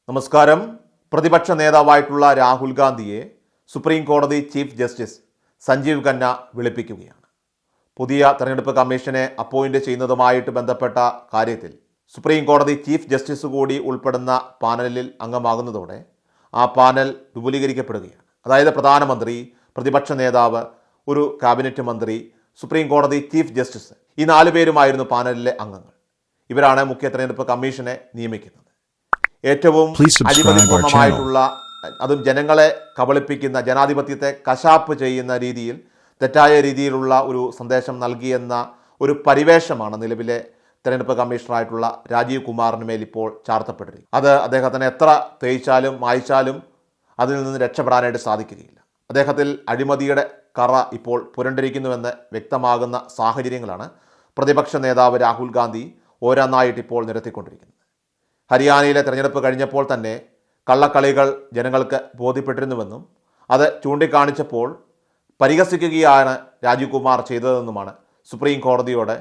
നമസ്കാരം. പ്രതിപക്ഷ നേതാവായിട്ടുള്ള രാഹുൽ ഗാന്ധിയെ സുപ്രീം കോടതി ചീഫ് ജസ്റ്റിസ് സഞ്ജീവ് ഖന്ന വിളിപ്പിക്കുകയാണ്. പുതിയ തെരഞ്ഞെടുപ്പ് കമ്മീഷനെ അപ്പോയിന്റ് ചെയ്യുന്നതുമായിട്ട് ബന്ധപ്പെട്ട കാര്യത്തിൽ സുപ്രീം കോടതി ചീഫ് ജസ്റ്റിസ് കൂടി ഉൾപ്പെടുന്ന പാനലിൽ അംഗമാകുന്നതോടെ ആ പാനൽ വിപുലീകരിക്കപ്പെടുകയാണ്. അതായത് പ്രധാനമന്ത്രി, പ്രതിപക്ഷ നേതാവ്, ഒരു കാബിനറ്റ് മന്ത്രി, സുപ്രീം കോടതി ചീഫ് ജസ്റ്റിസ്, ഈ 4 പേരുമായിരുന്നു പാനലിലെ അംഗങ്ങൾ. ഇവരാണ് മുഖ്യ തെരഞ്ഞെടുപ്പ് കമ്മീഷനെ നിയമിക്കുന്നത്. ഏറ്റവും അഴിമതിപൂർണമായിട്ടുള്ള, അതും ജനങ്ങളെ കബളിപ്പിക്കുന്ന, ജനാധിപത്യത്തെ കശാപ്പ് ചെയ്യുന്ന രീതിയിൽ, തെറ്റായ രീതിയിലുള്ള ഒരു സന്ദേശം നൽകിയെന്ന ഒരു പരിവേഷമാണ് നിലവിലെ തെരഞ്ഞെടുപ്പ് കമ്മീഷണറായിട്ടുള്ള രാജീവ് കുമാറിന് മേൽ ഇപ്പോൾ ചാർത്തപ്പെട്ടിരിക്കുന്നത്. അത് അദ്ദേഹത്തിന് എത്ര തേയിച്ചാലും മായ്ച്ചാലും അതിൽ നിന്ന് രക്ഷപ്പെടാനായിട്ട് സാധിക്കുകയില്ല. അദ്ദേഹത്തിൽ അഴിമതിയുടെ കറ ഇപ്പോൾ പുരണ്ടിരിക്കുന്നുവെന്ന് വ്യക്തമാകുന്ന സാഹചര്യങ്ങളാണ് പ്രതിപക്ഷ നേതാവ് രാഹുൽ ഗാന്ധി ഓരോന്നായിട്ട് ഇപ്പോൾ നിരത്തിക്കൊണ്ടിരിക്കുന്നത്. ഹരിയാനയിലെ തെരഞ്ഞെടുപ്പ് കഴിഞ്ഞപ്പോൾ തന്നെ കള്ളക്കളികൾ ജനങ്ങൾക്ക് ബോധ്യപ്പെട്ടിരുന്നുവെന്നും അത് ചൂണ്ടിക്കാണിച്ചപ്പോൾ പരിഹസിക്കുകയാണ് രാജീവ് കുമാർ ചെയ്തതെന്നുമാണ് സുപ്രീം കോടതിയോട്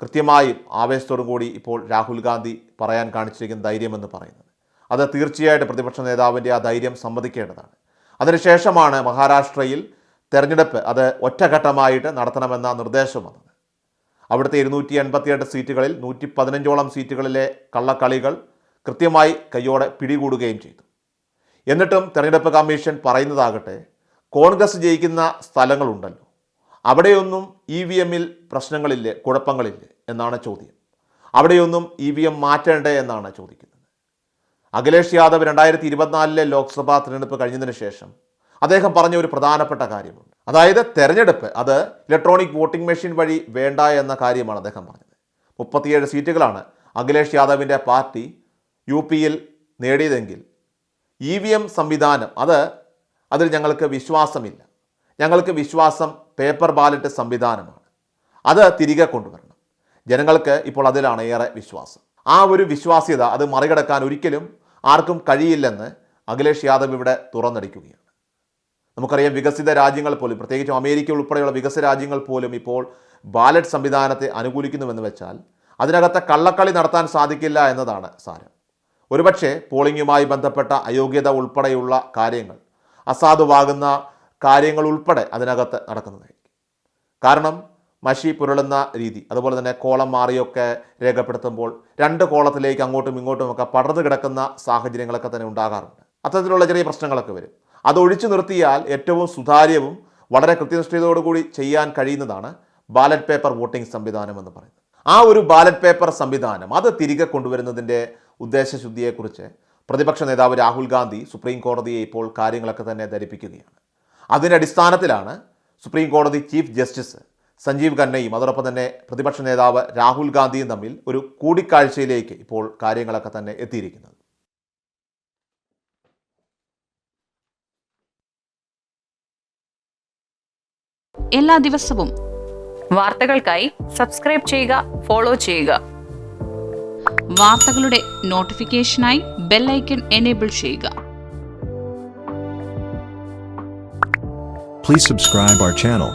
കൃത്യമായും ആവേശത്തോടു കൂടി ഇപ്പോൾ രാഹുൽ ഗാന്ധി പറയാൻ കാണിച്ചിരിക്കുന്ന ധൈര്യമെന്ന് പറയുന്നത്. അത് തീർച്ചയായിട്ടും പ്രതിപക്ഷ നേതാവിൻ്റെ ആ ധൈര്യം സമ്മതിക്കേണ്ടതാണ്. അതിനുശേഷമാണ് മഹാരാഷ്ട്രയിൽ തെരഞ്ഞെടുപ്പ് അത് ഒറ്റഘട്ടമായിട്ട് നടത്തണമെന്ന നിർദ്ദേശം വന്നത്. അവിടുത്തെ 288 സീറ്റുകളിൽ 115ഓളം സീറ്റുകളിലെ കള്ളക്കളികൾ കൃത്യമായി കയ്യോടെ പിടികൂടുകയും ചെയ്തു. എന്നിട്ടും തെരഞ്ഞെടുപ്പ് കമ്മീഷൻ പറയുന്നതാകട്ടെ, കോൺഗ്രസ് ജയിക്കുന്ന സ്ഥലങ്ങളുണ്ടല്ലോ, അവിടെയൊന്നും EVMൽ പ്രശ്നങ്ങളില്ലേ, കുഴപ്പങ്ങളില്ലേ എന്നാണ് ചോദ്യം. അവിടെയൊന്നും EVM മാറ്റേണ്ടേ എന്നാണ് ചോദിക്കുന്നത്. അഖിലേഷ് യാദവ് 2024 ലോക്സഭാ തെരഞ്ഞെടുപ്പ് കഴിഞ്ഞതിന് ശേഷം അദ്ദേഹം പറഞ്ഞ ഒരു പ്രധാനപ്പെട്ട കാര്യമുണ്ട്. അതായത് തെരഞ്ഞെടുപ്പ് അത് ഇലക്ട്രോണിക് വോട്ടിംഗ് മെഷീൻ വഴി വേണ്ട എന്ന കാര്യമാണ് അദ്ദേഹം പറഞ്ഞത്. 37 സീറ്റുകളാണ് അഖിലേഷ് യാദവിൻ്റെ പാർട്ടി UPയിൽ നേടിയതെങ്കിൽ EVM സംവിധാനം അതിൽ ഞങ്ങൾക്ക് വിശ്വാസമില്ല. ഞങ്ങൾക്ക് വിശ്വാസം പേപ്പർ ബാലറ്റ് സംവിധാനമാണ്. അത് തിരികെ കൊണ്ടുവരണം. ജനങ്ങൾക്ക് ഇപ്പോൾ അതിലാണ് ഏറെ വിശ്വാസം. ആ ഒരു വിശ്വാസ്യത അത് മറികടക്കാൻ ഒരിക്കലും ആർക്കും കഴിയില്ലെന്ന് അഖിലേഷ് യാദവ് ഇവിടെ തുറന്നടിക്കുകയാണ്. നമുക്കറിയാം, വികസിത രാജ്യങ്ങൾ പോലും, പ്രത്യേകിച്ചും അമേരിക്ക ഉൾപ്പെടെയുള്ള വികസിത രാജ്യങ്ങൾ പോലും ഇപ്പോൾ ബാലറ്റ് സംവിധാനത്തെ അനുകൂലിക്കുന്നുവെന്ന് വെച്ചാൽ അതിനകത്തെ കള്ളക്കളി നടത്താൻ സാധിക്കില്ല എന്നതാണ് സാരം. ഒരുപക്ഷെ പോളിംഗുമായി ബന്ധപ്പെട്ട അയോഗ്യത ഉൾപ്പെടെയുള്ള കാര്യങ്ങൾ, അസാധുവാകുന്ന കാര്യങ്ങൾ ഉൾപ്പെടെ അതിനകത്ത് നടക്കുന്നതായിരിക്കും. കാരണം മഷി പുരളുന്ന രീതി, അതുപോലെ തന്നെ കോളം മാറിയൊക്കെ രേഖപ്പെടുത്തുമ്പോൾ 2 കോളത്തിലേക്ക് അങ്ങോട്ടും ഇങ്ങോട്ടുമൊക്കെ പടർന്നു കിടക്കുന്ന സാഹചര്യങ്ങളൊക്കെ തന്നെ ഉണ്ടാകാറുണ്ട്. അത്തരത്തിലുള്ള ചെറിയ പ്രശ്നങ്ങളൊക്കെ വരും. അത് ഒഴിച്ചു നിർത്തിയാൽ ഏറ്റവും സുതാര്യവും വളരെ കൃത്യനിഷ്ഠതയോടുകൂടി ചെയ്യാൻ കഴിയുന്നതാണ് ബാലറ്റ് പേപ്പർ വോട്ടിംഗ് സംവിധാനം എന്ന് പറയുന്നത്. ആ ഒരു ബാലറ്റ് പേപ്പർ സംവിധാനം അത് തിരികെ കൊണ്ടുവരുന്നതിൻ്റെ ഉദ്ദേശശുദ്ധിയെക്കുറിച്ച് പ്രതിപക്ഷ നേതാവ് രാഹുൽ ഗാന്ധി സുപ്രീം കോടതിയെ ഇപ്പോൾ കാര്യങ്ങളൊക്കെ തന്നെ ധരിപ്പിക്കുകയാണ്. അതിൻ്റെ അടിസ്ഥാനത്തിലാണ് സുപ്രീം കോടതി ചീഫ് ജസ്റ്റിസ് സഞ്ജീവ് ഖന്നയും അതോടൊപ്പം തന്നെ പ്രതിപക്ഷ നേതാവ് രാഹുൽ ഗാന്ധിയും തമ്മിൽ ഒരു കൂടിക്കാഴ്ചയിലേക്ക് ഇപ്പോൾ കാര്യങ്ങളൊക്കെ തന്നെ എത്തിയിരിക്കുന്നത്. എല്ലാ ദിവസവും വാർത്തകൾക്കായി സബ്സ്ക്രൈബ് ചെയ്യുക, ഫോളോ ചെയ്യുക. വാർത്തകളുടെ നോട്ടിഫിക്കേഷനായി ബെൽ ഐക്കൺ എനേബിൾ ചെയ്യുക. Please subscribe our channel.